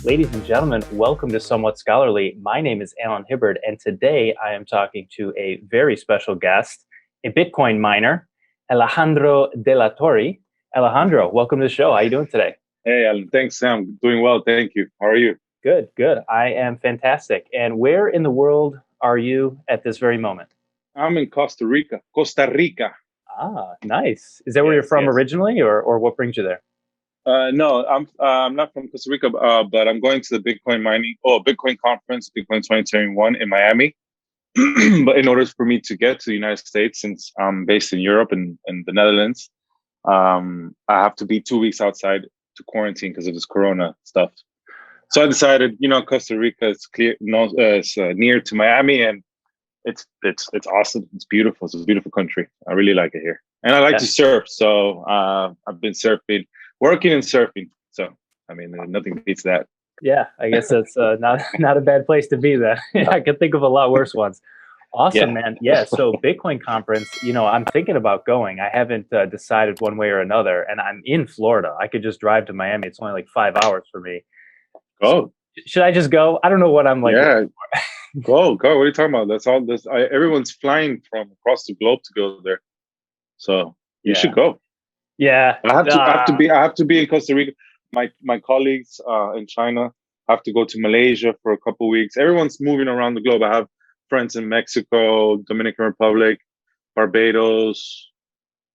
Ladies and gentlemen, welcome to Somewhat Scholarly. My name is Alan Hibbard, and today I am talking to a very special guest, a Bitcoin miner, Alejandro de la Torre. Alejandro, welcome to the show. How are you doing today? Hey, Alan. Thanks, Sam. Doing well. Thank you. How are you? Good, good. I am fantastic. And where in the world are you at this very moment? I'm in Costa Rica. Costa Rica. Ah, nice. Is that where you're Yes, from yes. originally, or what brings you there? No, I'm not from Costa Rica, but I'm going to the Bitcoin conference, Bitcoin 2021 in Miami. But in order for me to get to the United States, since I'm based in Europe and the Netherlands, I have to be 2 weeks outside to quarantine because of this Corona stuff. So I decided, Costa Rica is near to Miami, and it's awesome. It's beautiful. It's a beautiful country. I really like it here, and I like Yeah, to surf. So I've been surfing, working and surfing. So I mean, nothing beats that. yeah. I guess that's not a bad place to be. Then I can think of a lot worse ones. Awesome, Yeah. man. Yeah. So Bitcoin conference, I'm thinking about going. I haven't decided one way or another, and I'm in Florida. I could just drive to Miami. It's only like 5 hours for me. So Go. should I just go? I don't know what I'm like. Yeah. Go. What are you talking about? That's all. Everyone's flying from across the globe to go there. So you Yeah. should go. Yeah. I have to be in Costa Rica. My colleagues in China have to go to Malaysia for a couple of weeks. Everyone's moving around the globe. I have friends in Mexico, Dominican Republic, Barbados,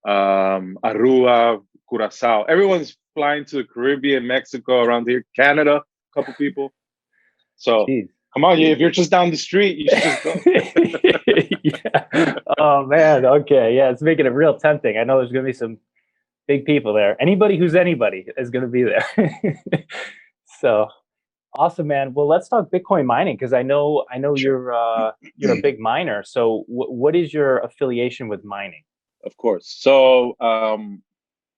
Aruba, Curacao. Everyone's flying to the Caribbean, Mexico, around here, Canada, a couple people. So Jeez. come on, if you're just down the street, you should just go. Yeah. Oh man. Okay. Yeah. It's making it real tempting. I know there's gonna be some big people there. Anybody who's anybody is gonna be there. So awesome, man. Well, let's talk Bitcoin mining because I know Sure. you're a big miner. So what is your affiliation with mining? Of course. So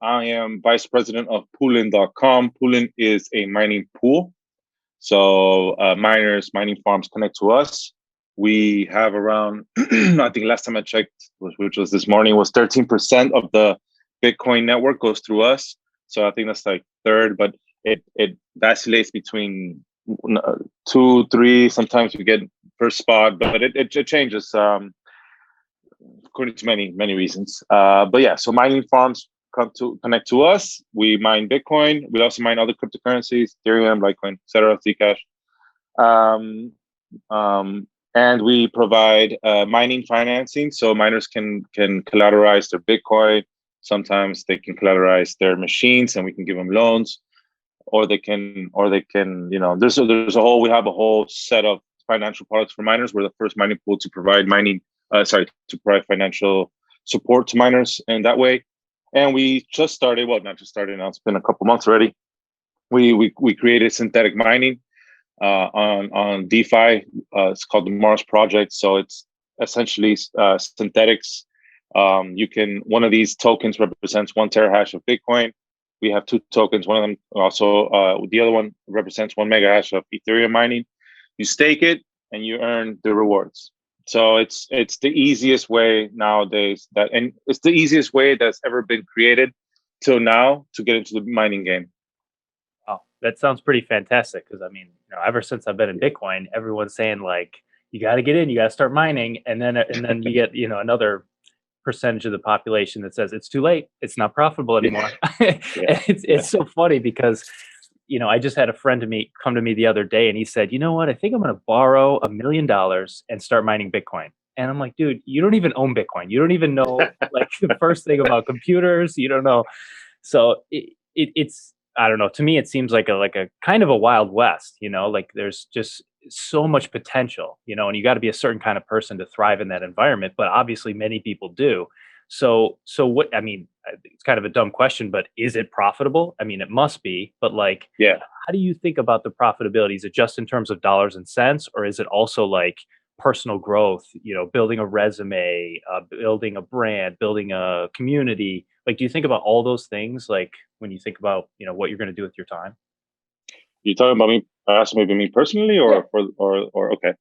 I am vice president of Poolin.com. Poolin is a mining pool. So miners, mining farms connect to us. We have around, I think last time I checked, which was this morning, was 13% of the Bitcoin network goes through us. So I think that's like third, but it vacillates between two, three. Sometimes we get first spot, but it changes according to many reasons. But yeah, so mining farms connect to us. We mine Bitcoin. We also mine other cryptocurrencies, Ethereum, Litecoin, etc., Zcash. Um, and we provide mining financing, so miners can collateralize their Bitcoin. Sometimes they can collateralize their machines, and we can give them loans, or they can. We have a whole set of financial products for miners. We're the first mining pool to provide to provide financial support to miners in that way. And we just started. Well, not just started now. It's been a couple months already. We created synthetic mining on DeFi. It's called the Mars project. So it's essentially synthetics. One of these tokens represents 1 terahash of Bitcoin. We have two tokens. One of them also, the other one represents 1 megahash of Ethereum mining. You stake it and you earn the rewards. So it's the easiest way nowadays and it's the easiest way that's ever been created till now to get into the mining game. Oh, that sounds pretty fantastic. Because I mean, ever since I've been in Bitcoin, everyone's saying like you got to get in, you got to start mining, and then you get another percentage of the population that says it's too late, it's not profitable anymore. And Yeah, yeah. it's so funny because I just had a friend come to me the other day, and he said, you know what, I think I'm going to borrow $1 million and start mining Bitcoin. And I'm like, dude, you don't even own Bitcoin. You don't even know like the first thing about computers. You don't know. So it's I don't know. To me, it seems like a kind of a wild west. Like there's just so much potential. And you got to be a certain kind of person to thrive in that environment. But obviously, many people do. So what? I mean, it's kind of a dumb question, but is it profitable? I mean, it must be. But like, Yeah. how do you think about the profitability? Is it just in terms of dollars and cents, or is it also like personal growth, building a resume, building a brand, building a community? Like, do you think about all those things, like when you think about, what you're going to do with your time? You talking about me? Asking maybe me personally, Yeah. or okay.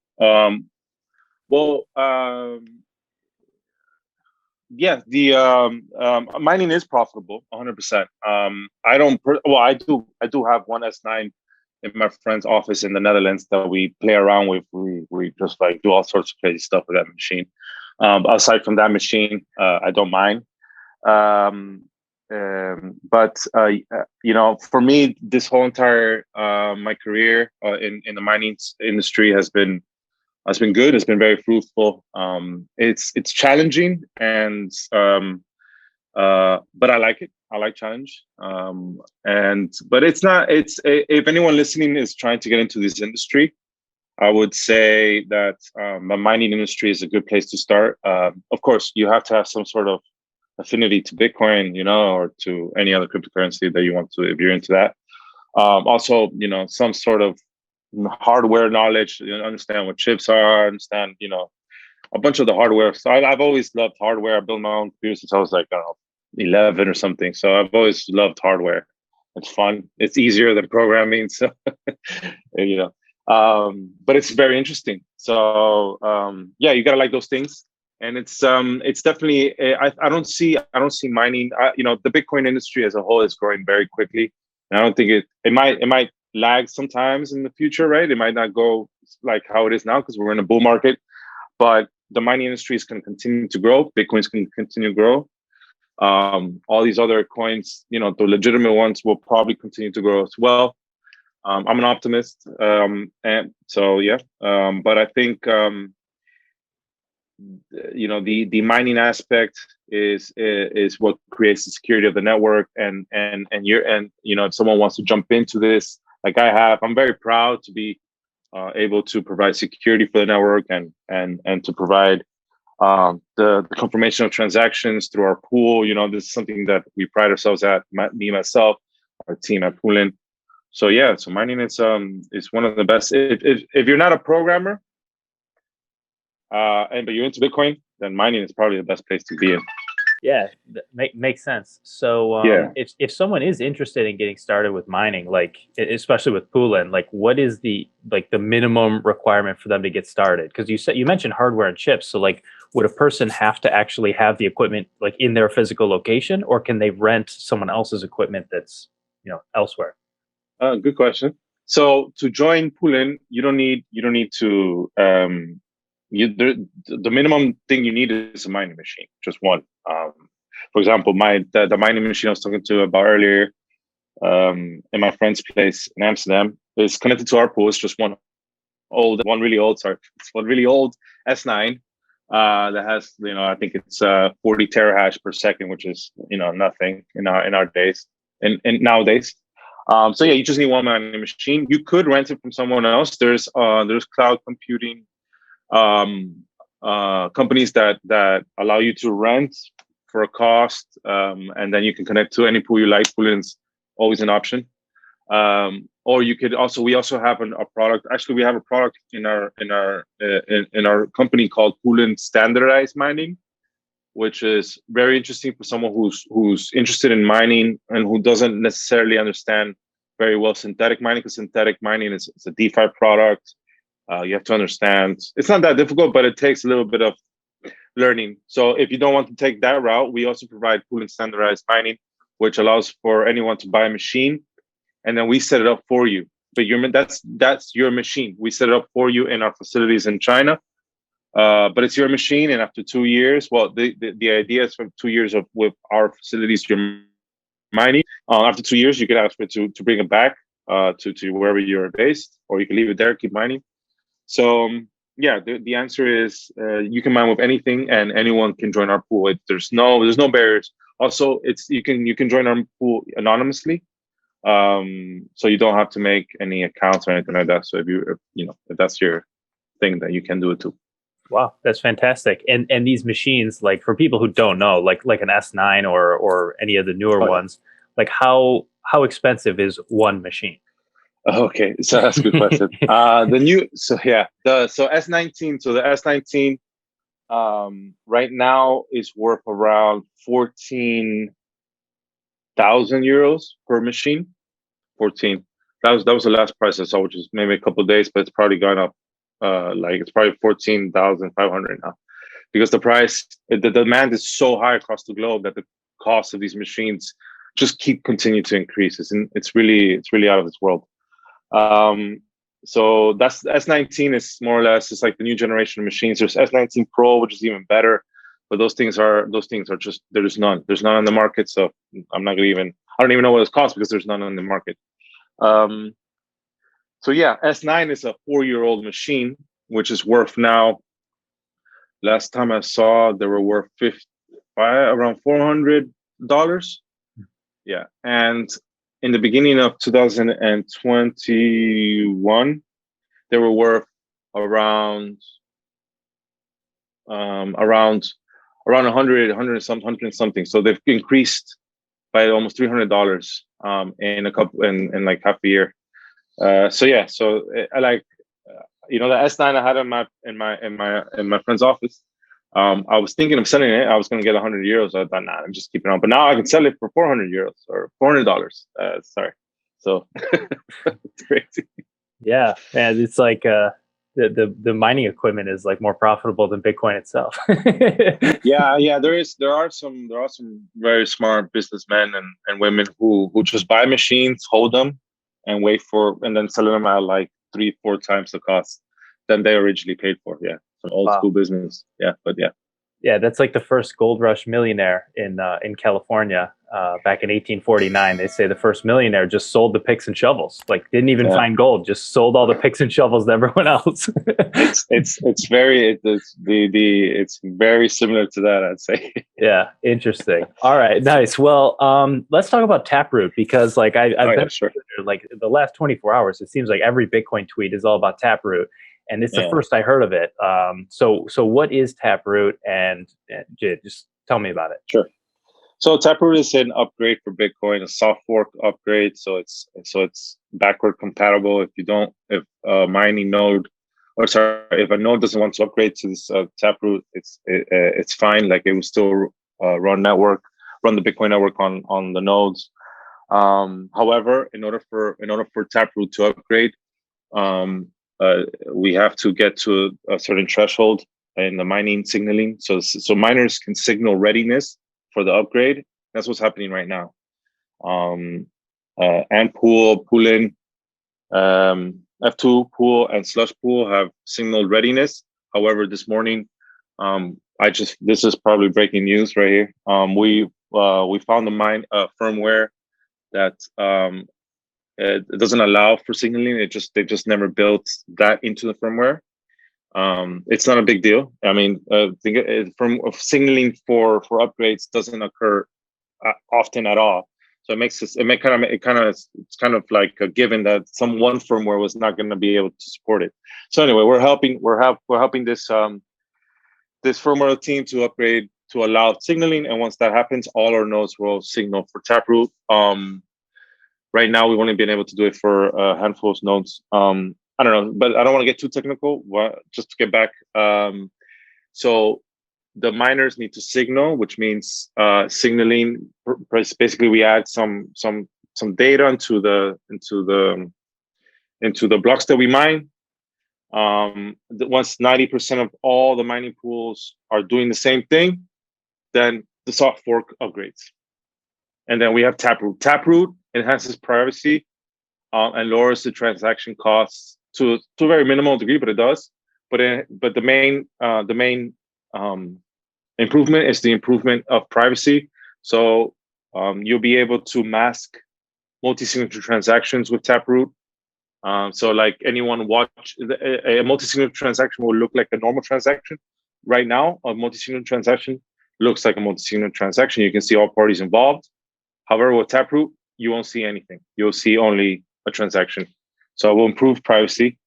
Well, yeah, the mining is profitable 100%. I don't well, I do have one S9 in my friend's office in the Netherlands that we play around with. We just like do all sorts of crazy stuff with that machine. Aside from that machine, I don't mind. But for me, this whole entire my career in the mining industry has been good. It's been very fruitful. It's challenging, and but I like it. I like challenge. But it's not. If anyone listening is trying to get into this industry, I would say that the mining industry is a good place to start. Of course, you have to have some sort of affinity to Bitcoin, or to any other cryptocurrency that you want to, if you're into that. Also, some sort of hardware knowledge, understand what chips are, understand, a bunch of the hardware. So I've always loved hardware. I built my own computer since I was like, I don't know, 11 or something. So I've always loved hardware. It's fun. It's easier than programming. So, but it's very interesting. So you gotta like those things. And it's definitely, I don't see mining, the Bitcoin industry as a whole is growing very quickly. And I don't think it might lag sometimes in the future, right? It might not go like how it is now because we're in a bull market, but the mining industry is going to continue to grow. Bitcoin's going to continue to grow. All these other coins, the legitimate ones will probably continue to grow as well. I'm an optimist. And so, but I think, the mining aspect is what creates the security of the network. And if someone wants to jump into this, like I have, I'm very proud to be able to provide security for the network and to provide the confirmation of transactions through our pool. This is something that we pride ourselves at, myself, our team at Poolin. So so mining is one of the best. If you're not a programmer, but you're into Bitcoin, then mining is probably the best place to be in. Yeah, makes sense. So if someone is interested in getting started with mining, like especially with Poolin, like what is the minimum requirement for them to get started? Because you mentioned hardware and chips. So like, would a person have to actually have the equipment like in their physical location, or can they rent someone else's equipment that's elsewhere? Good question. So to join Poolin, you don't need to. The minimum thing you need is a mining machine, just one. For example, the mining machine I was talking to about earlier, in my friend's place in Amsterdam, is connected to our pool. It's just one really old S9 that has, I think it's 40 terahash per second, which is nothing in our days and nowadays. So you just need one mining machine. You could rent it from someone else. There's cloud computing companies that allow you to rent for a cost, and then you can connect to any pool you like. Poolin's always an option. Or you could also, we also have a product. Actually, we have a product in our company called Poolin Standardized Mining, which is very interesting for someone who's interested in mining and who doesn't necessarily understand very well synthetic mining, because synthetic mining is a DeFi product. You have to understand. It's not that difficult, but it takes a little bit of learning. So if you don't want to take that route, we also provide Poolin Standardized Mining, which allows for anyone to buy a machine, and then we set it up for you. But that's your machine. We set it up for you in our facilities in China. But it's your machine, and after 2 years, well, the idea is for 2 years with our facilities, you're mining. After 2 years, you can ask for to bring it back to wherever you're based, or you can leave it there, keep mining. So the answer is you can mine with anything, and anyone can join our pool. There's no barriers. Also, you can join our pool anonymously, so you don't have to make any accounts or anything like that. So if that's your thing, then you can do it too. Wow, that's fantastic. And these machines, like for people who don't know, like an S9 or any of the newer ones, like how expensive is one machine? Okay, so that's a good question. So S19. So the S19 right now is worth around 14,000 euros per machine. 14. That was the last price I saw, which is maybe a couple of days, but it's probably gone up. It's probably 14,500 now, because the demand is so high across the globe that the cost of these machines just continue to increase. It's really out of this world. So that's S19 is more or less, it's like the new generation of machines. There's S19 Pro, which is even better, but those things are just, there's none on the market. So I'm not gonna even, I don't even know what it's cost because there's none on the market. So yeah, S9 is a 4-year-old machine, which is worth now. Last time I saw, they were worth around $400. Yeah, and in the beginning of 2021, they were worth around around 100 something. So they've increased by almost $300 in like half a year. So yeah, so I like, the S9 I had in my friend's office. I was thinking of selling it. I was going to get 100 euros. I thought, nah, I'm just keeping it on. But now I can sell it for 400 euros or $400. Sorry. So it's crazy. Yeah, and it's like the mining equipment is like more profitable than Bitcoin itself. Yeah. There are some very smart businessmen and women who just buy machines, hold them, and and then sell them at like 3-4 times the cost than they originally paid for. Yeah, some old Wow. school business. Yeah, but yeah. Yeah, that's like the first gold rush millionaire in California back in 1849. They say the first millionaire just sold the picks and shovels, like didn't even find gold, just sold all the picks and shovels to everyone else. it's very similar to that, I'd say. Yeah, interesting. All right, nice. Well, let's talk about Taproot because like I've been Sure. like the last 24 hours, it seems like every Bitcoin tweet is all about Taproot, and it's the first I heard of it. So what is Taproot, and just tell me about it. Sure. So Taproot is an upgrade for Bitcoin, a soft fork upgrade. So it's backward compatible. If a mining node, if a node doesn't want to upgrade to this Taproot, it's fine. Like it will still run the Bitcoin network on the nodes. However, in order for Taproot to upgrade, we have to get to a certain threshold in the mining signaling. So miners can signal readiness for the upgrade. That's what's happening right now. And Poolin, F2 Pool, and Slush Pool have signaled readiness. However, this morning, this is probably breaking news right here. We found the firmware that it doesn't allow for signaling. They just never built that into the firmware. It's not a big deal. I mean, from signaling for upgrades doesn't occur often at all. So it's kind of like a given that one firmware was not going to be able to support it. So anyway, we're helping this this firmware team to upgrade to allow signaling, and once that happens, all our nodes will signal for Taproot. Right now, we've only been able to do it for a handful of nodes. I don't know, but I don't want to get too technical. Just to get back, so the miners need to signal, which means signaling. Basically, we add some data into the blocks that we mine. Once 90% of all the mining pools are doing the same thing, then the soft fork upgrades, and then we have Taproot. Taproot enhances privacy and lowers the transaction costs to a very minimal degree, but it does. But the main improvement is the improvement of privacy. So you'll be able to mask multi-signature transactions with Taproot. So like anyone a multi-signature transaction will look like a normal transaction. Right now, a multi-signature transaction looks like a multi-signature transaction. You can see all parties involved. However, with Taproot, you won't see anything. You'll see only a transaction. So it will improve privacy.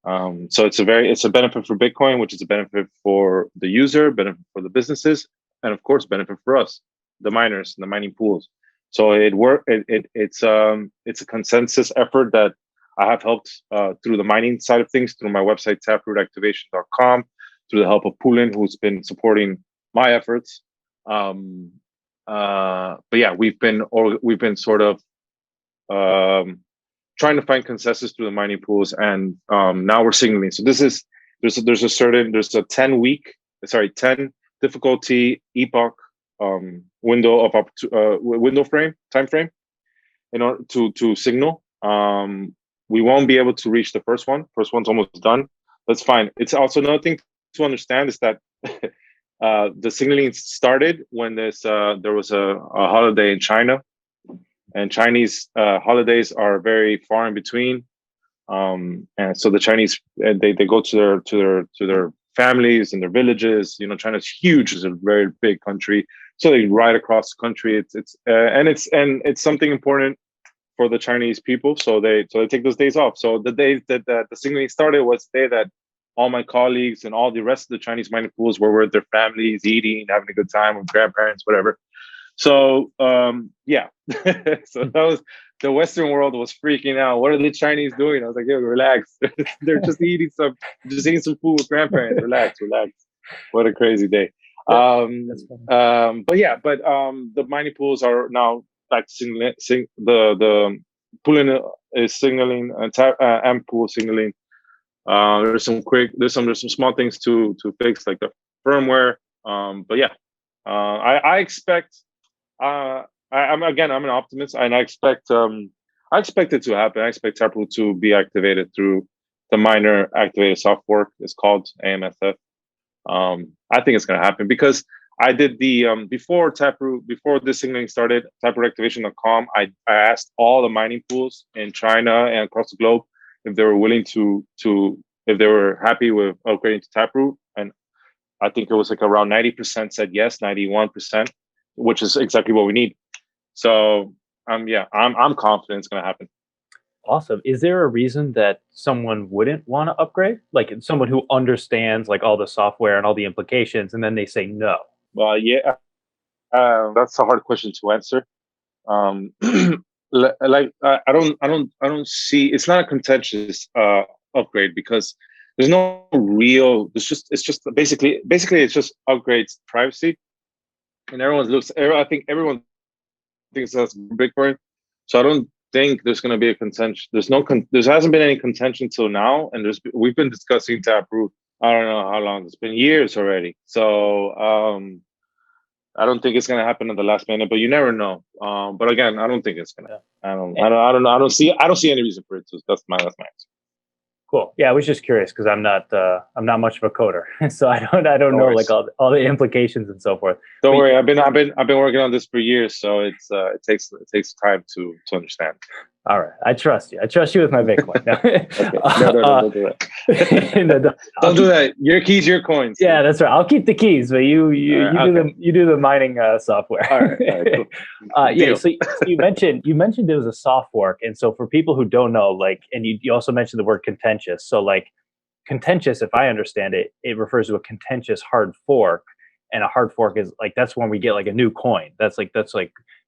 So it's a benefit for Bitcoin, which is a benefit for the user, benefit for the businesses, and of course, benefit for us, the miners and the mining pools. So it's a consensus effort that I have helped through the mining side of things, through my website, taprootactivation.com, through the help of Poolin, who's been supporting my efforts. But yeah, we've been sort of trying to find consensus through the mining pools, and now we're signaling. So there's a 10 difficulty epoch window time frame in order to signal. we won't be able to reach the first one. First one's almost done. That's fine. It's also another thing to understand is that the signaling started when there was a holiday in China, and Chinese holidays are very far in between. And so the Chinese they go to their families and their villages. You know, China's huge; it's a very big country. So they ride across the country. It's something important for the Chinese people. So they take those days off. So the day that the signaling started was the day that all my colleagues and all the rest of the Chinese mining pools were with their families, eating, having a good time with grandparents, whatever. So yeah, so that was the Western world was freaking out. What are the Chinese doing? I was like, yo, relax. They're just eating some food with grandparents. Relax. What a crazy day. But the mining pools are now back signaling. The Poolin is signaling and pool signaling. There's some small things to fix, like the firmware. But yeah, I expect. I'm an optimist, and I expect it to happen. I expect Taproot to be activated through the miner activated soft fork. It's called AMSF. I think it's going to happen because I did the before this signaling started, taprootactivation.com. I asked all the mining pools in China and across the globe if they were willing to if they were happy with upgrading to Taproot, and I think it was like around 90% said yes, 91%, which is exactly what we need. So I'm confident it's going to happen. Awesome. Is there a reason that someone wouldn't want to upgrade? Like someone who understands like all the software and all the implications, and then they say no. Well, yeah, that's a hard question to answer. I don't see. It's not a contentious upgrade because there's no real. It's just basically it's just upgrades privacy, and I think everyone thinks that's Bitcoin. So I don't think there's going to be a contention. There hasn't been any contention till now, and we've been discussing Taproot. I don't know how long. It's been years already. So I don't think it's going to happen at the last minute, but you never know. But again, I don't think it's going to. I don't know. I don't see any reason for it to. That's my answer. Cool. Yeah, I was just curious because I'm not much of a coder, so I don't know like all the implications and so forth. Don't worry, I've been working on this for years, so it takes time to understand. All right, I trust you. I trust you with my Bitcoin. No. No, don't do that. Don't do that. Your keys, your coins. Yeah, that's right. I'll keep the keys, but you do the mining software. All right, cool. Yeah. So you mentioned it was a soft fork, and so for people who don't know, like, and you also mentioned the word contentious. So like contentious, if I understand it, it refers to a contentious hard fork, and a hard fork is like that's when we get like a new coin. That's like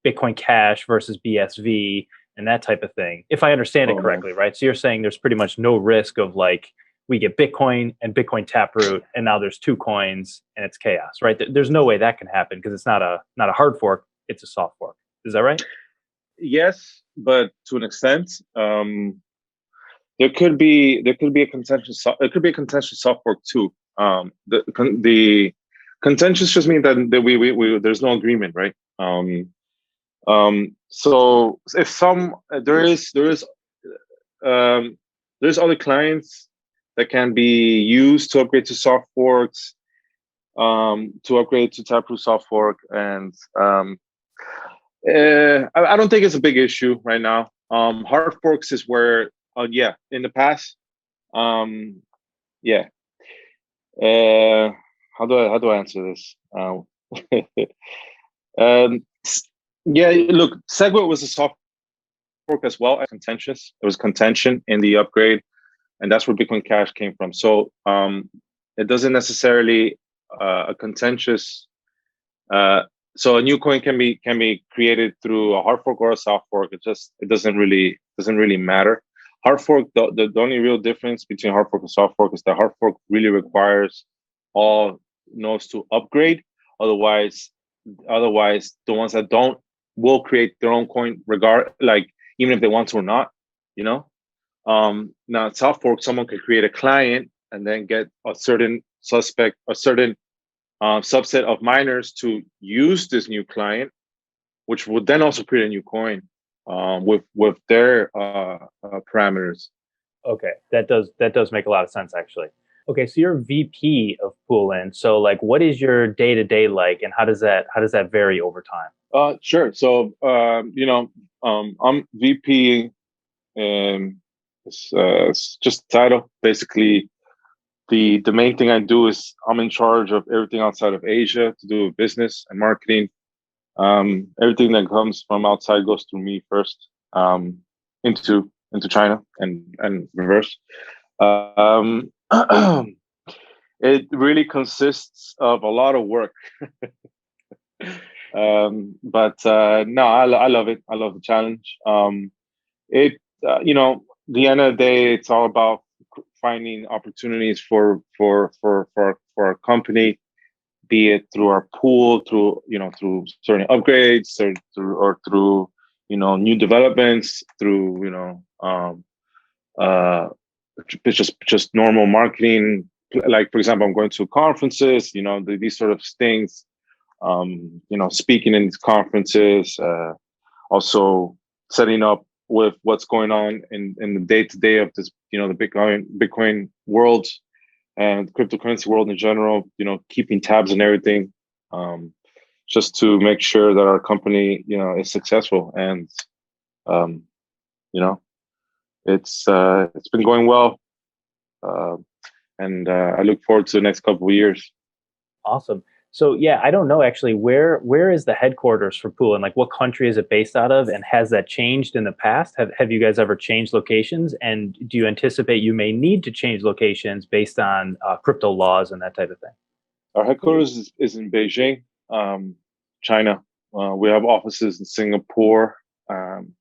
Bitcoin Cash versus BSV. And that type of thing, if I understand it correctly, right? So you're saying there's pretty much no risk of like we get Bitcoin and Bitcoin Taproot, and now there's two coins and it's chaos, right? There's no way that can happen because it's not a hard fork; it's a soft fork. Is that right? Yes, but to an extent, there could be a contentious soft fork too. The contentious just means that we there's no agreement, right? So if there's other clients that can be used to upgrade to soft forks, to upgrade to Taproot soft fork, and I don't think it's a big issue right now. Hard forks is where, in the past, how do I answer this? Yeah, look, SegWit was a soft fork as well as contentious. There was contention in the upgrade, and that's where Bitcoin Cash came from. So it doesn't necessarily a contentious. So a new coin can be created through a hard fork or a soft fork. It doesn't really matter. Hard fork, the only real difference between hard fork and soft fork is that hard fork really requires all nodes to upgrade. Otherwise, the ones that don't will create their own coin even if they want to or not, you know. Now soft fork, someone could create a client and then get a certain subset of miners to use this new client, which would then also create a new coin. with their parameters. Okay, that does make a lot of sense actually. Okay, so you're VP of Poolin. So like, what is your day to day like, and how does that vary over time? Sure. So I'm VP, and it's just a title. Basically, the main thing I do is I'm in charge of everything outside of Asia to do with business and marketing. Everything that comes from outside goes through me first, into China and reverse. Um, it really consists of a lot of work. But no, I love it. I love the challenge. It the end of the day, it's all about finding opportunities for our company, be it through our pool, through certain upgrades, or through new developments, through uh, just normal marketing. Like, for example, I'm going to conferences, these sort of things. Speaking in these conferences, also setting up with what's going on in the day to day of this, the Bitcoin world and cryptocurrency world in general. Keeping tabs on everything, just to make sure that our company, is successful. And um, you know, it's been going well, uh, and I look forward to the next couple of years. Awesome. So yeah, I don't know actually where is the headquarters for Poolin? Like, what country is it based out of, and has that changed in the past? Have you guys ever changed locations, and do you anticipate you may need to change locations based on crypto laws and that type of thing? Our headquarters is in Beijing, China. We have offices in Singapore,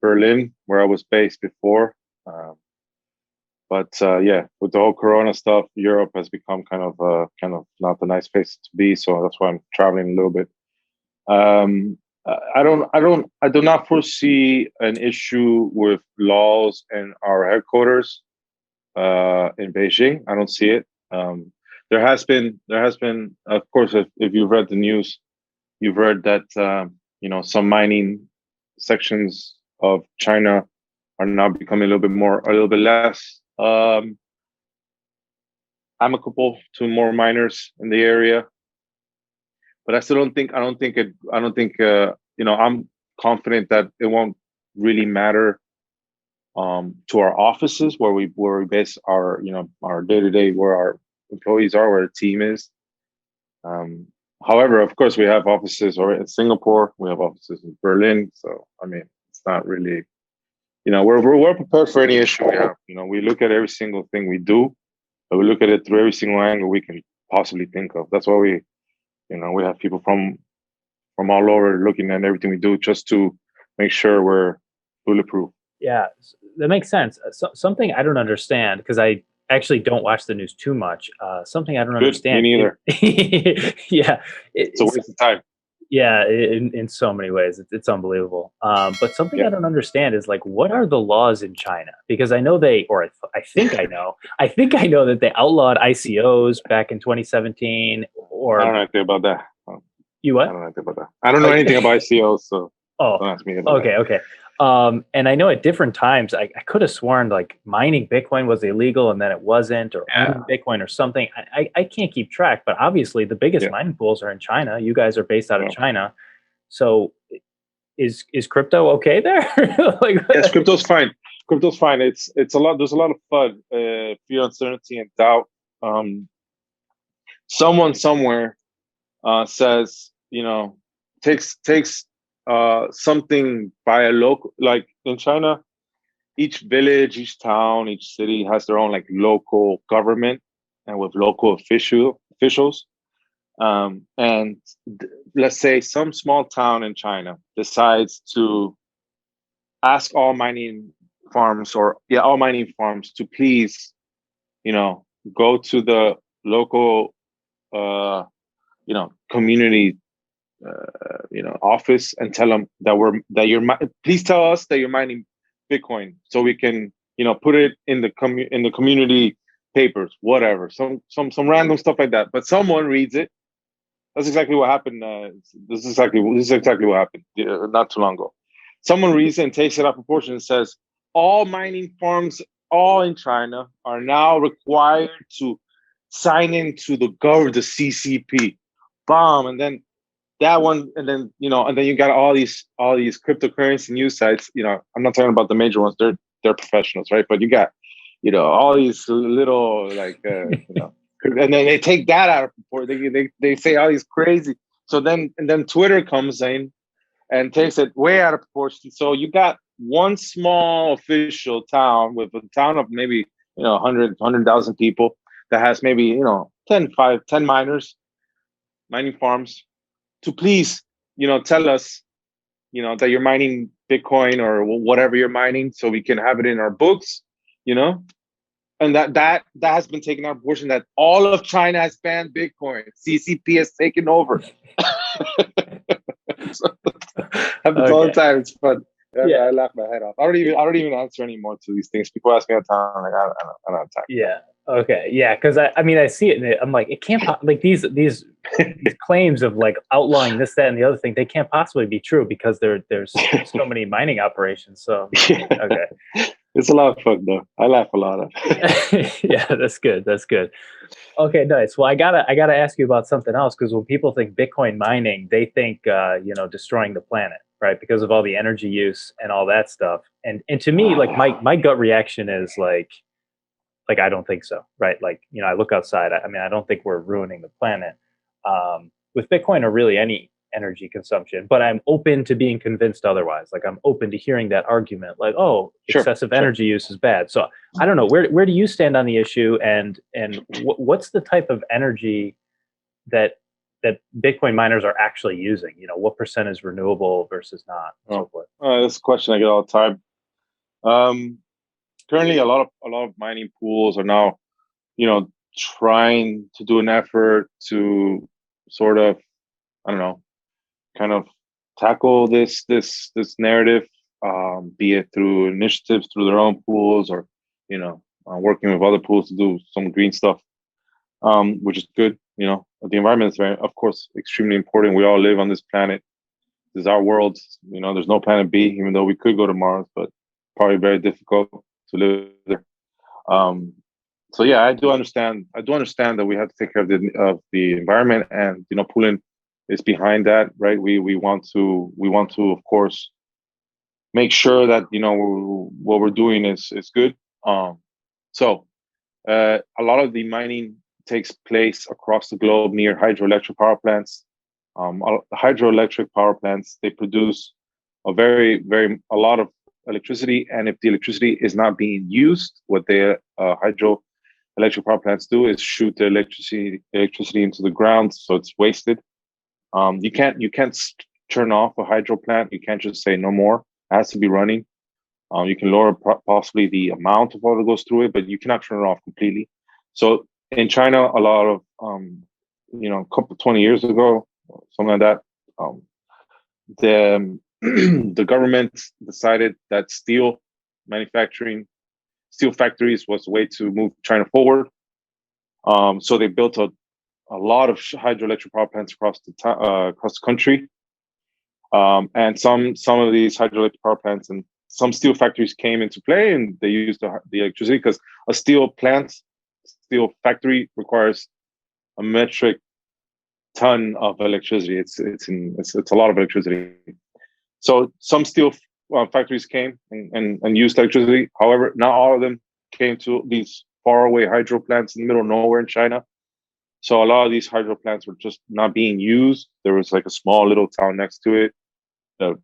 Berlin, where I was based before. Um, but yeah, with the whole Corona stuff, Europe has become kind of not the nice place to be. So that's why I'm traveling a little bit. I do not foresee an issue with laws in our headquarters in Beijing. I don't see it. There has been, of course, if you've read the news, you've heard that some mining sections of China are now becoming a little bit less amicable to more miners in the area. But I still don't think I don't think it I don't think I'm confident that it won't really matter to our offices where we base our day to day, where our employees are, where the team is. Um, However, of course, we have offices or in Singapore, we have offices in Berlin. So I mean, it's not really, we're prepared for any issue we have. We look at every single thing we do, but we look at it through every single angle we can possibly think of. That's why we have people from all over looking at everything we do, just to make sure we're bulletproof. Yeah, that makes sense. Something I don't understand, because I actually don't watch the news too much. Something I don't Good, me understand. neither. Yeah, It's a waste of time. yeah, in so many ways, it's unbelievable. But something I Yeah. don't understand is like, what are the laws in China? Because I know I think I know that they outlawed ICOs back in 2017. I Or don't know anything about that. you I what? don't know anything about that. I don't know Like, anything about ICOs, so oh, don't ask me about that. okay, okay. And I know at different times, I could have sworn like mining Bitcoin was illegal and then it wasn't, or Yeah. owning Bitcoin or something. I can't keep track, but obviously the biggest Yeah. mining pools are in China. You guys are based out of Yeah. China, so is crypto okay there? Like, Yes, crypto's fine. Crypto's fine. It's a lot. There's a lot of FUD, fear, uncertainty, and doubt. Um, Someone somewhere says, takes something by a local, like in China, each village, each town, each city has their own like local government and with local officials. And let's say some small town in China decides to ask all mining farms to please, go to the local, uh, community, office, and tell them please tell us that you're mining Bitcoin so we can, put it in the community papers, whatever, some random stuff like that. But someone reads it. That's exactly what happened. This is exactly what happened not too long ago. someone reads it and takes it out of proportion and says all mining farms, all in China, are now required to sign into the government, the CCP. Bomb, and then that one, and then and then you got all these cryptocurrency news sites. I'm not talking about the major ones; they're professionals, right? But you got all these little and then they take that out of proportion. They say all these crazy. So then Twitter comes in and takes it way out of proportion. So you got one small official town with a town of maybe 100,000 people that has maybe 10 miners, mining farms, to please tell us that you're mining Bitcoin or whatever you're mining, so we can have it in our books, and that has been taken out of proportion, that all of China has banned Bitcoin. CCP has taken over. So, happens all the time. It's fun. Yeah. I laugh my head off. I don't even answer anymore to these things. People ask me all the time. I'm like, I don't have time. Yeah. Okay. Yeah. Because I mean, I see it, and I'm like, it can't like these claims of like outlawing this, that, and the other thing. They can't possibly be true because there's so many mining operations. So okay. It's a lot of fun though. I laugh a lot. Yeah, that's good. That's good. Okay, nice. Well, I gotta ask you about something else, because when people think Bitcoin mining, they think destroying the planet, right? Because of all the energy use and all that stuff. And to me, like my gut reaction is like I don't think so, right? Like I look outside. I mean, I don't think we're ruining the planet with Bitcoin or really any energy consumption. But I'm open to being convinced otherwise. Like I'm open to hearing that argument. Like, oh, excessive energy use is bad. So I don't know, where do you stand on the issue, and what's the type of energy that Bitcoin miners are actually using? What percent is renewable versus not, and so forth. That's a question I get all the time. Currently, a lot of mining pools are now, trying to do an effort to sort of, I don't know, kind of tackle this narrative, be it through initiatives through their own pools, or working with other pools to do some green stuff, which is good. The environment is very, of course, extremely important. We all live on this planet. This is our world. There's no planet B, even though we could go to Mars, but probably very difficult to live there. So yeah, I do understand that we have to take care of the environment, and Poolin is behind that, right? We want to of course make sure that what we're doing is good. So a lot of the mining takes place across the globe near hydroelectric power plants. Hydroelectric power plants, they produce a lot of electricity, and if the electricity is not being used, what the hydroelectric power plants do is shoot the electricity into the ground, so it's wasted. You can't turn off a hydro plant. You can't just say no more. It has to be running. You can lower possibly the amount of water that goes through it, but you cannot turn it off completely. So in China, a lot of a couple 20 years ago, something like that, the government decided that steel factories was the way to move China forward. So they built a lot of hydroelectric power plants across the country, and some of these hydroelectric power plants and some steel factories came into play, and they used the electricity, because a steel factory requires a metric ton of electricity. It's a lot of electricity. So some steel factories came and used electricity. However, not all of them came to these faraway hydro plants in the middle of nowhere in China. So a lot of these hydro plants were just not being used. There was like a small little town next to it that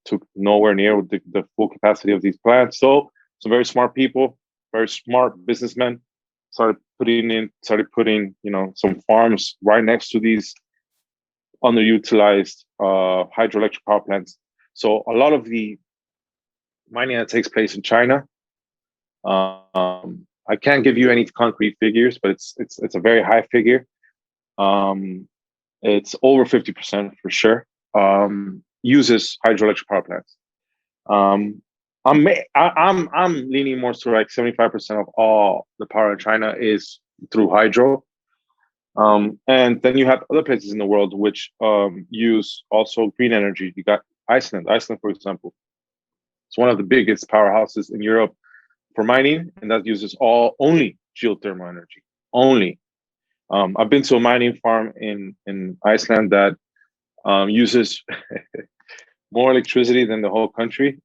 took nowhere near the full capacity of these plants. So some very smart people, very smart businessmen, started putting some farms right next to these underutilized hydroelectric power plants. So a lot of the mining that takes place in China, I can't give you any concrete figures, but it's a very high figure. It's over 50% for sure. Uses hydroelectric power plants. I'm leaning more to like 75% of all the power in China is through hydro. And then you have other places in the world which use also green energy. You got Iceland, for example. It's one of the biggest powerhouses in Europe for mining, and that uses only geothermal energy. Only. I've been to a mining farm in Iceland that uses more electricity than the whole country,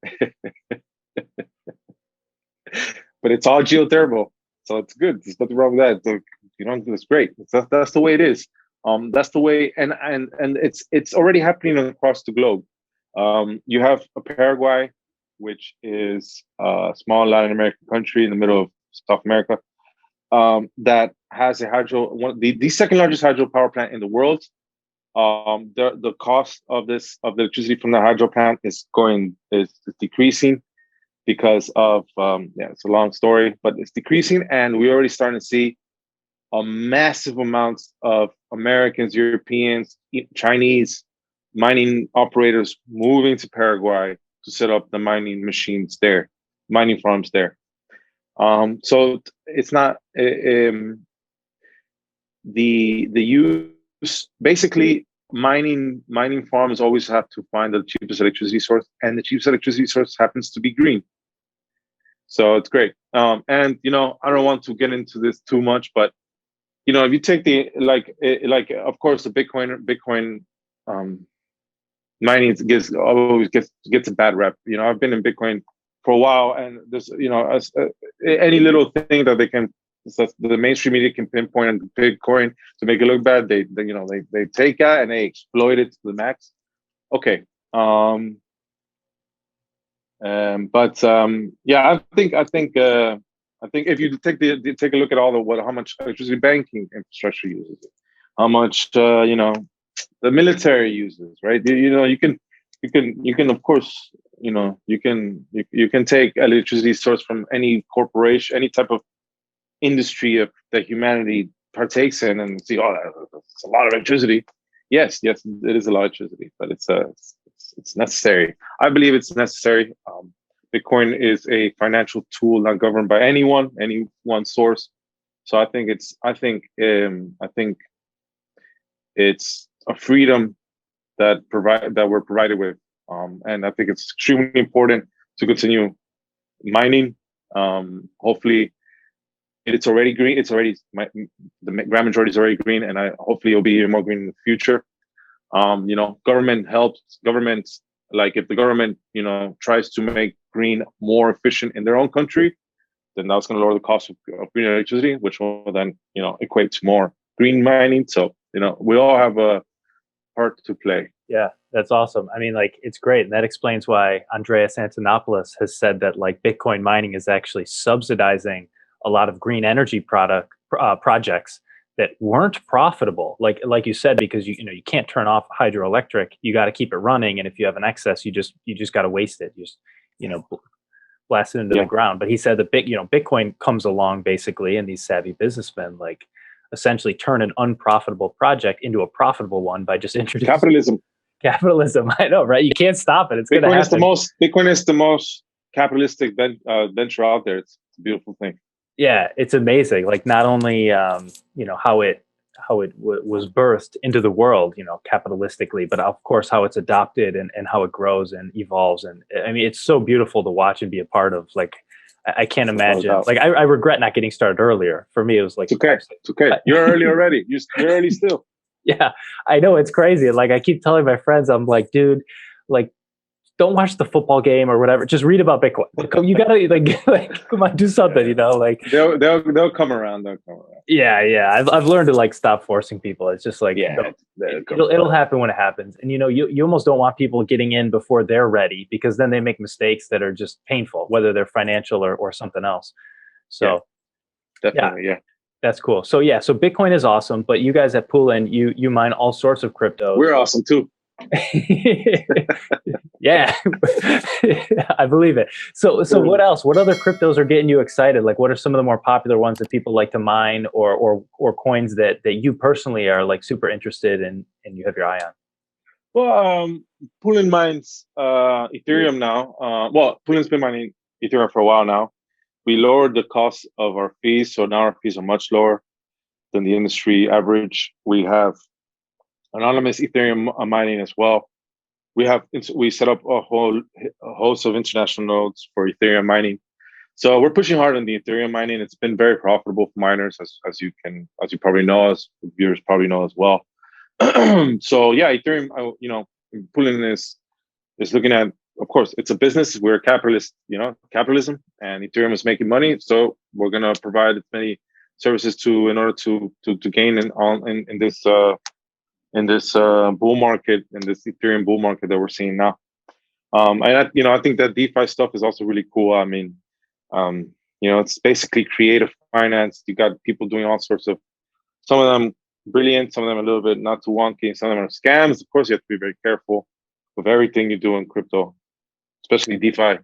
but it's all geothermal, so it's good. There's nothing wrong with that. So, it's great. That's the way it is. That's the way, and it's already happening across the globe. You have Paraguay, which is a small Latin American country in the middle of South America, that has the second largest hydro power plant in the world. The cost of the electricity from the hydro plant is decreasing because of it's a long story, but it's decreasing, and we're already starting to see a massive amounts of Americans, Europeans, Chinese mining operators moving to Paraguay to set up the mining machines there, mining farms there. So it's not the use. Basically, mining farms always have to find the cheapest electricity source, and the cheapest electricity source happens to be green. So it's great. And I don't want to get into this too much, but if you take of course, the Bitcoin mining always gets a bad rep. I've been in Bitcoin for a while, and there's any little thing that the mainstream media can pinpoint on Bitcoin to make it look bad, they take that and they exploit it to the max. Okay. I think if you take a look at how much electricity banking infrastructure uses, how much the military uses, right? You can of course you can take electricity source from any corporation, any type of industry that humanity partakes in, and see, that's a lot of electricity. Yes, it is a lot of electricity, but it's necessary. I believe it's necessary. Bitcoin is a financial tool not governed by any one source. So I think it's a freedom that we're provided with, and I think it's extremely important to continue mining. Hopefully, it's already green. The grand majority is already green, and hopefully it'll be even more green in the future. Government helps. Governments, like if the government tries to make green more efficient in their own country, then that's going to lower the cost of green electricity, which will then equate to more green mining. So we all have a part to play. Yeah, that's awesome. I mean, it's great, and that explains why Andreas Antonopoulos has said that Bitcoin mining is actually subsidizing a lot of green energy projects that weren't profitable, like you said, because you can't turn off hydroelectric. You got to keep it running, and if you have an excess, you just got to waste it. You just blast it into the ground. But he said that Bitcoin comes along basically, and these savvy businessmen essentially turn an unprofitable project into a profitable one by just introducing capitalism. I know, right? You can't stop it. It's going to happen. Bitcoin is the most capitalistic venture out there. It's a beautiful thing. Yeah, it's amazing. Not only how it was birthed into the world, capitalistically, but of course how it's adopted and how it grows and evolves. And I mean, it's so beautiful to watch and be a part of. I can't imagine. I regret not getting started earlier. For me, it was it's okay. It's okay. You're early already. You're early still. Yeah, I know, it's crazy. I keep telling my friends, I'm like, dude, don't watch the football game or whatever. Just read about Bitcoin. You gotta come on, do something. They'll come around. Yeah. I've learned to stop forcing people. It's just it'll happen when it happens. And you almost don't want people getting in before they're ready, because then they make mistakes that are just painful, whether they're financial or something else. So definitely, yeah. That's cool. So so Bitcoin is awesome, but you guys at Poolin, you mine all sorts of cryptos. We're awesome too. Yeah, I believe it. So what else? What other cryptos are getting you excited? What are some of the more popular ones that people like to mine, or coins that you personally are super interested in and you have your eye on? Well, Poolin mines Ethereum now. Poolin's been mining Ethereum for a while now. We lowered the cost of our fees, so now our fees are much lower than the industry average. We have anonymous Ethereum mining as well. we set up a host of international nodes for Ethereum mining. So we're pushing hard on the Ethereum mining. It's been very profitable for miners, as you probably know, as viewers probably know as well. So yeah, Ethereum, Poolin is looking at, of course, it's a business. We're a capitalist, capitalism, and Ethereum is making money. So we're gonna provide as many services in order to gain in this bull market, in this Ethereum bull market that we're seeing now. And I think that DeFi stuff is also really cool. I mean, it's basically creative finance. You got people doing all sorts of, some of them brilliant, some of them a little bit not too wonky, some of them are scams. Of course, you have to be very careful with everything you do in crypto, especially DeFi.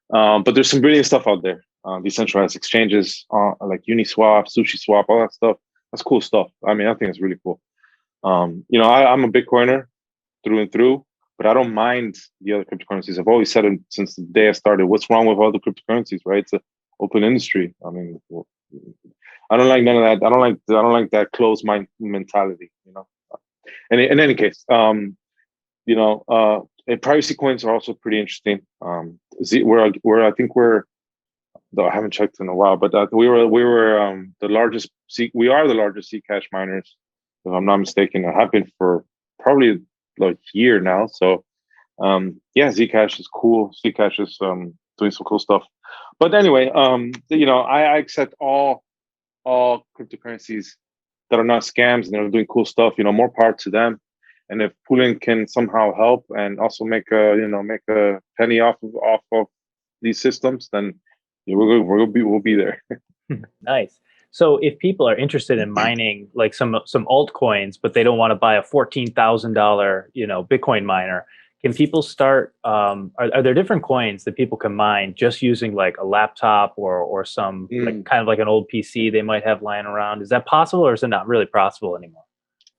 But there's some brilliant stuff out there. Decentralized exchanges like Uniswap, SushiSwap, all that stuff. That's cool stuff. I mean, I think it's really cool. I'm a Bitcoiner through and through, but I don't mind the other cryptocurrencies. I've always said it since the day I started. What's wrong with other cryptocurrencies, right? It's an open industry. I mean, I don't like none of that. I don't like that closed mind mentality. And in any case, and privacy coins are also pretty interesting. I haven't checked in a while, but we are the largest Zcash miners, if I'm not mistaken. I have been for probably like a year now. So Zcash is cool. Zcash is doing some cool stuff. But anyway, I accept all cryptocurrencies that are not scams and they're doing cool stuff. More power to them. And if Poolin can somehow help and also make a penny off of these systems, then we'll be there. Nice. So if people are interested in mining like some altcoins, but they don't want to buy a $14,000 Bitcoin miner, can people start? Are there different coins that people can mine just using like a laptop or some like, kind of like an old PC they might have lying around? Is that possible, or is it not really possible anymore?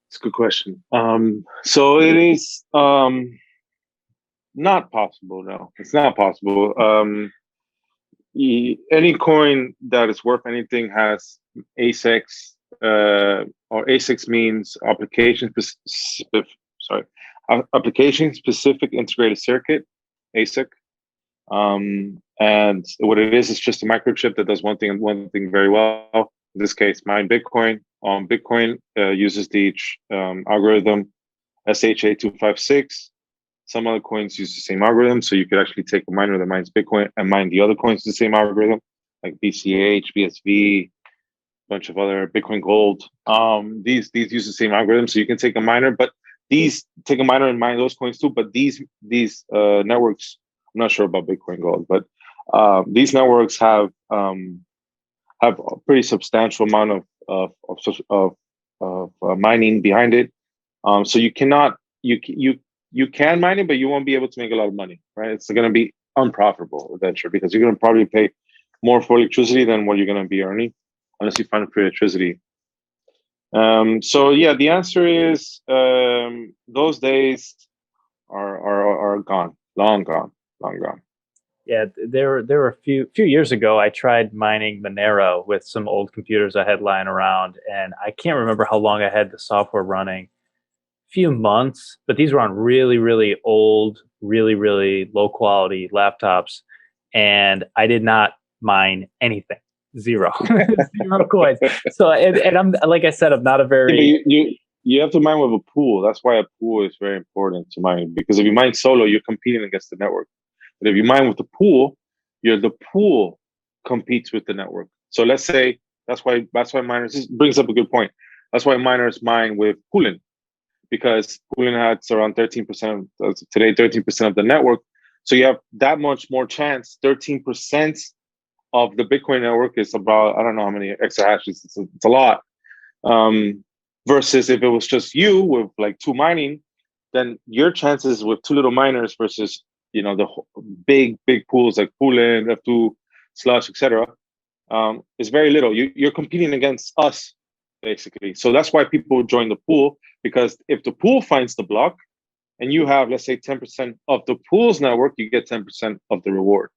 It's a good question. So it is not possible. No, it's not possible. Any coin that is worth anything has ASICs, or ASICs means application specific integrated circuit, ASIC. And what it is just a microchip that does one thing very well. In this case, mine Bitcoin. Bitcoin uses the algorithm SHA-256. Some other coins use the same algorithm, so you could actually take a miner that mines Bitcoin and mine the other coins with the same algorithm, like BCH, BSV, a bunch of other Bitcoin Gold. These use the same algorithm, so you can take a miner, but these take a miner and mine those coins too. But these networks, I'm not sure about Bitcoin Gold, but these networks have a pretty substantial amount of mining behind it. So you cannot you can mine it, but you won't be able to make a lot of money, right? It's going to be unprofitable venture because you're going to probably pay more for electricity than what you're going to be earning unless you find free electricity. So yeah, the answer is those days are gone, long gone. Yeah, there were a few years ago. I tried mining Monero with some old computers I had lying around, and I can't remember how long I had the software running. Few months, but these were on really, really old, really, really low quality laptops, and I did not mine anything. Zero coins. So, and I'm, like I said, I'm not a very. You have to mine with a pool. That's why a pool is very important to mine, because if you mine solo, you're competing against the network. But if you mine with the pool, the pool competes with the network. So let's say that's why miners. This brings up a good point. That's why miners mine with Poolin. Because Poolin has around 13% today, 13% of the network. So you have that much more chance. 13% of the Bitcoin network is about, I don't know how many exahashes. It's a lot. Versus if it was just you with like two mining, then your chances with two little miners versus the big pools like Poolin, F2, Slush, etc. Is very little. You're competing against us, basically. So that's why people join the pool, because if the pool finds the block and you have, let's say, 10% of the pool's network, you get 10% of the reward.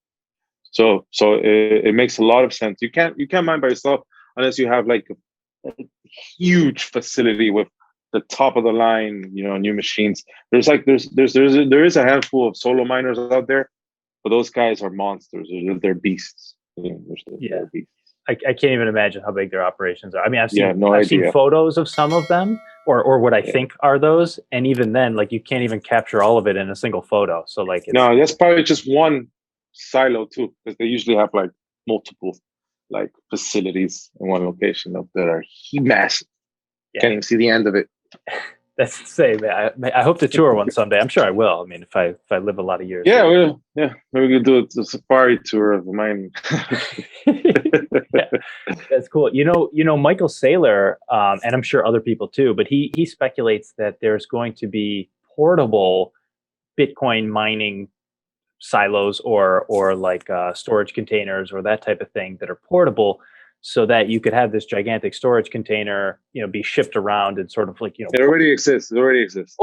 So it makes a lot of sense. You can't mine by yourself unless you have like a huge facility with the top of the line, new machines. There is a handful of solo miners out there, but those guys are monsters. They're beasts. They're beasts. I can't even imagine how big their operations are. I mean, I've seen idea. photos of some of them, or what I think are those, and even then, like, you can't even capture all of it in a single photo. So like, no, that's probably just one silo too, because they usually have like multiple like facilities in one location that are massive. Yeah. Can't even see the end of it. That's the same. I hope to tour one someday. I'm sure I will. I mean, if I live a lot of years. Yeah, maybe we could do a safari tour of mining. Yeah, that's cool. Michael Saylor, and I'm sure other people too, but he speculates that there's going to be portable Bitcoin mining silos or like storage containers or that type of thing that are portable, so that you could have this gigantic storage container, be shipped around and sort of like, It already exists. Oh,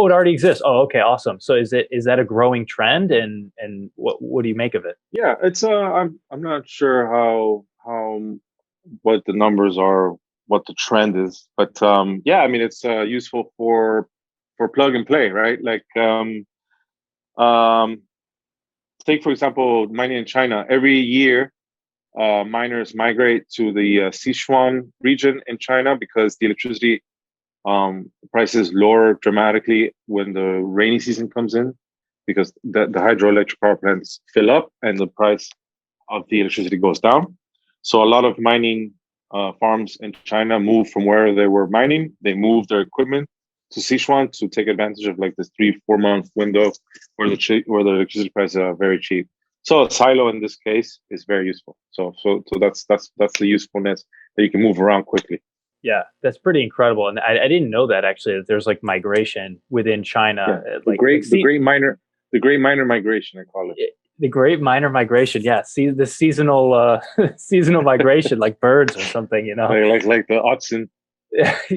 it already exists. Oh, okay, awesome. So is that a growing trend, and what do you make of it? Yeah, it's I'm not sure how what the numbers are, what the trend is, but yeah, I mean, it's useful for plug and play, right? Like take for example mining in China. Every year miners migrate to the Sichuan region in China because the electricity prices lower dramatically when the rainy season comes in, because the hydroelectric power plants fill up and the price of the electricity goes down. So a lot of mining farms in China move from where they were mining. They move their equipment to Sichuan to take advantage of like this 3-4 month window where the electricity prices are very cheap. So a silo in this case is very useful. So that's the usefulness, that you can move around quickly. Yeah, that's pretty incredible, and I didn't know that actually, that there's like migration within China. Yeah, the great miner migration, I call it. The great miner migration. Yeah, see the seasonal seasonal migration, like birds or something. Like the oxen.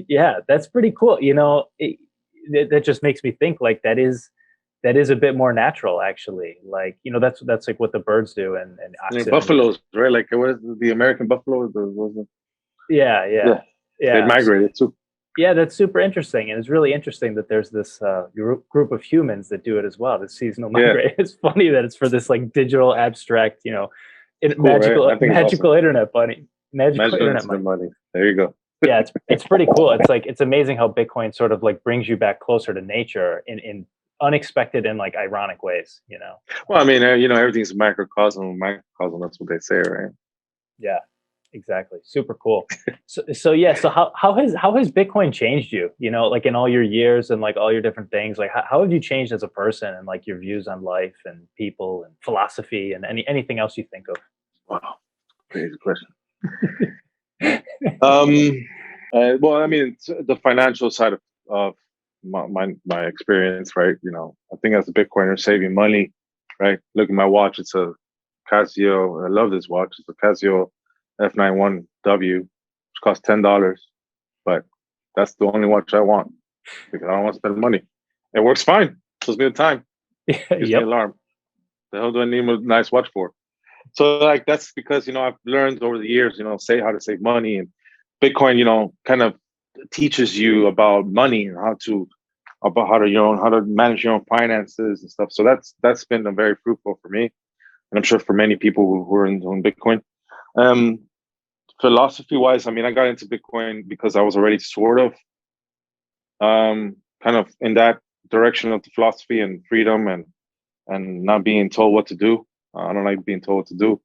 Yeah, that's pretty cool. That just makes me think like that is a bit more natural, actually. Like, that's like what the birds do, and oxen. Buffaloes, right? Like, what is the American buffalo? Yeah. They migrated too. Yeah, that's super interesting, and it's really interesting that there's this group of humans that do it as well. This seasonal migrate. It's funny that it's for this like digital abstract, cool, magical right? magical awesome. internet money. Magical internet money. There you go. Yeah, it's pretty cool. It's amazing how Bitcoin sort of like brings you back closer to nature in unexpected and like ironic ways. Well, I mean, everything's microcosm. That's what they say, right? Yeah. Exactly. Super cool. So yeah. So how has Bitcoin changed you? Like in all your years and like all your different things. Like how have you changed as a person, and like your views on life and people and philosophy and anything else you think of? Wow, crazy question. Well, I mean, the financial side of my experience, right? I think as a Bitcoiner, saving money, right? Look at my watch. It's a Casio. I love this watch. It's a Casio F91W, which costs $10, but that's the only watch I want because I don't want to spend money. It works fine. Tells me the time. Gives me an alarm. The hell do I need a nice watch for? So like that's because I've learned over the years say how to save money, and Bitcoin kind of teaches you about money and how to manage your own finances and stuff. So that's been very fruitful for me, and I'm sure for many people who are in Bitcoin. Philosophy wise, I mean, I got into Bitcoin because I was already sort of kind of in that direction of the philosophy and freedom and not being told what to do. I don't like being told what to do.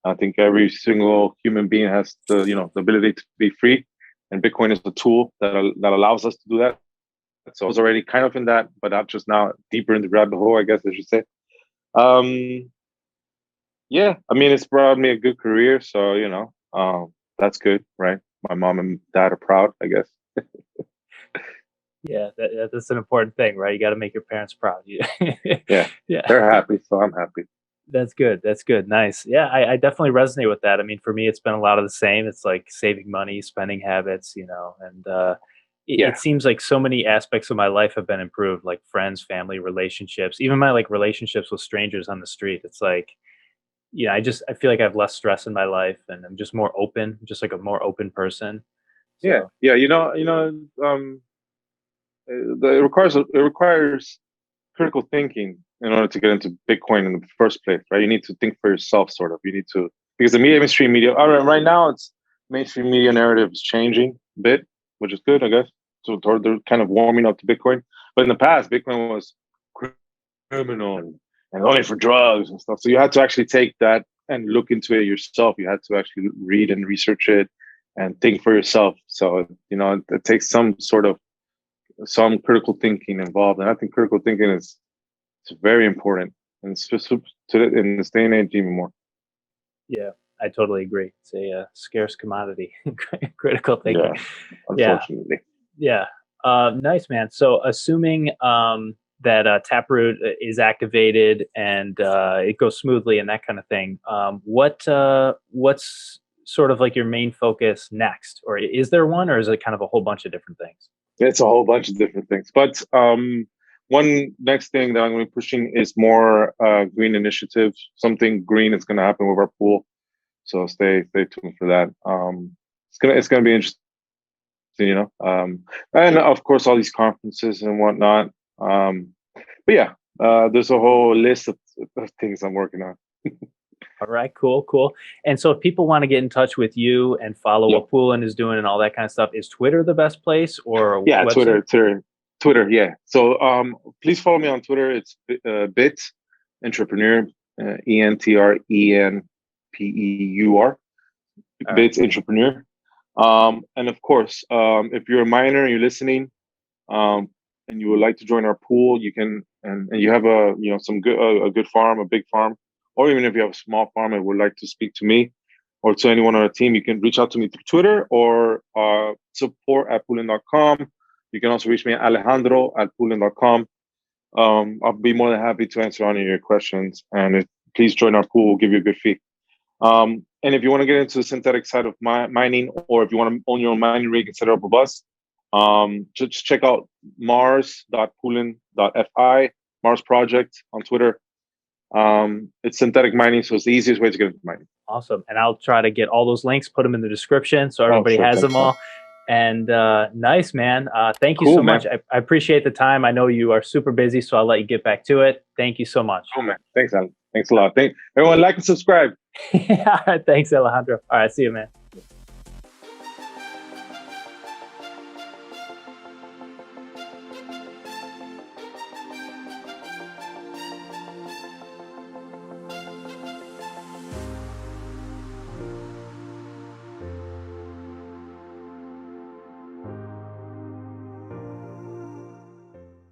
I think every single human being has the ability to be free, and Bitcoin is a tool that allows us to do that. So I was already kind of in that, but I'm just now deeper in the rabbit hole, I guess I should say. Yeah, I mean, it's brought me a good career, so that's good, right? My mom and dad are proud, I guess. Yeah, that's an important thing, right? You got to make your parents proud. Yeah, they're happy, so I'm happy. That's good. That's good. Nice. Yeah, I definitely resonate with that. I mean, for me, it's been a lot of the same. It's like saving money, spending habits, and it seems like so many aspects of my life have been improved, like friends, family, relationships, even my like relationships with strangers on the street. It's like, I feel like I have less stress in my life, and I'm just more open, just like a more open person. So. Yeah. it requires critical thinking in order to get into Bitcoin in the first place, right? You need to think for yourself, sort of. You need to, because the mainstream media, all right now, it's mainstream media narrative is changing a bit, which is good, I guess. So they're kind of warming up to Bitcoin. But in the past, Bitcoin was criminal and only for drugs and stuff. So you had to actually take that and look into it yourself. You had to actually read and research it and think for yourself. So, it takes some critical thinking involved. And I think critical thinking is very important. And it's just in this day and age even more. Yeah, I totally agree. It's a scarce commodity, critical Yeah, thinking. unfortunately. Yeah. Nice, man. So assuming that Taproot is activated and it goes smoothly and that kind of thing, what's sort of like your main focus next? Or is there one, or is it kind of a whole bunch of different things? It's a whole bunch of different things. But one next thing that I'm going to be pushing is more green initiatives. Something green is going to happen with our pool. So stay tuned for that. It's gonna be interesting, and of course all these conferences and whatnot. But yeah, there's a whole list of things I'm working on. All right, cool. And so if people want to get in touch with you and follow what Poolin is doing and all that kind of stuff, is Twitter the best place, or yeah, website? Twitter, yeah. So please follow me on Twitter. It's Bit Entrepreneur, ENTRENPEUR, Bit Entrepreneur. And of course, if you're a miner and you're listening, and you would like to join our pool, you can, and you have a good farm, a big farm, or even if you have a small farm and would like to speak to me or to anyone on our team, you can reach out to me through Twitter or support@poolin.com. You can also reach me at alejandro@poolin.com. I'll be more than happy to answer any of your questions. And please join our pool. We'll give you a good fee. And if you want to get into the synthetic side of mining, or if you want to own your own mining rig and set it up with us, just check out mars.poolin.fi, Mars Project on Twitter. It's synthetic mining, so it's the easiest way to get into mining. Awesome. And I'll try to get all those links, put them in the description so everybody has them all. And nice, man. Thank you so much. I appreciate the time. I know you are super busy, so I'll let you get back to it. Thank you so much. Oh, man. Thanks, Alan. Thanks a lot. Everyone like and subscribe. Thanks, Alejandro. All right. See you, man.